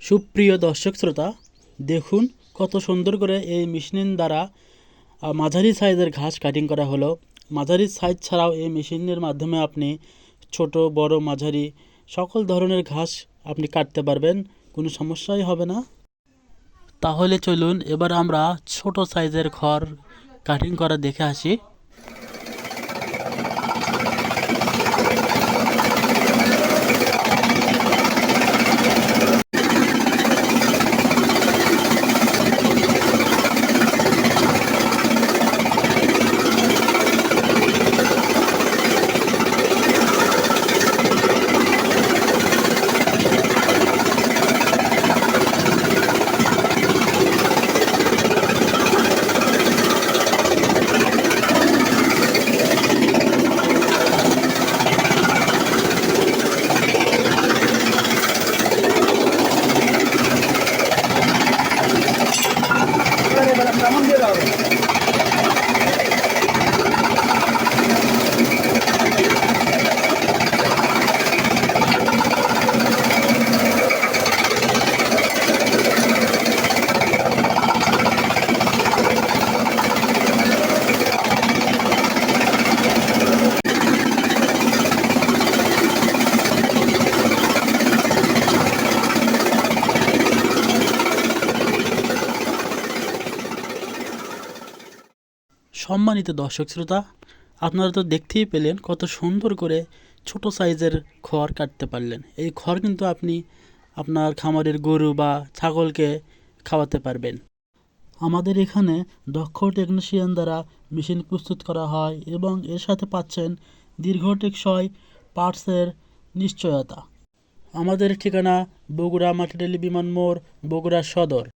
সুপ্রিয় দর্শক শ্রোতা, দেখুন কত সুন্দর করে এই মেশিন দ্বারা মাঝারি সাইজের ঘাস কাটিং করা হলো। মাঝারি সাইজ ছাড়াও এই মেশিনের মাধ্যমে আপনি ছোট বড় মাঝারি সকল ধরনের ঘাস আপনি কাটতে পারবেন, কোনো সমস্যাই হবে না। তাহলে চলুন এবার আমরা ছোট সাইজের খড় কাটিং করা দেখে আসি। সম্মানিত দর্শক শ্রোতা, আপনারা তো দেখতেই পেলেন কত সুন্দর করে ছোট সাইজের খড় কাটতে পারলেন। এই খড় কিন্তু আপনি আপনার খামারের গরু বা ছাগলকে খাওয়াতে পারবেন। আমাদের এখানে দক্ষ টেকনিশিয়ান দ্বারা মেশিন প্রস্তুত করা হয় এবং এর সাথে পাচ্ছেন দীর্ঘ টেকসই পার্টসের নিশ্চয়তা। আমাদের ঠিকানা বগুড়া মাটিরালী বিমান মোড়, বগুড়া সদর।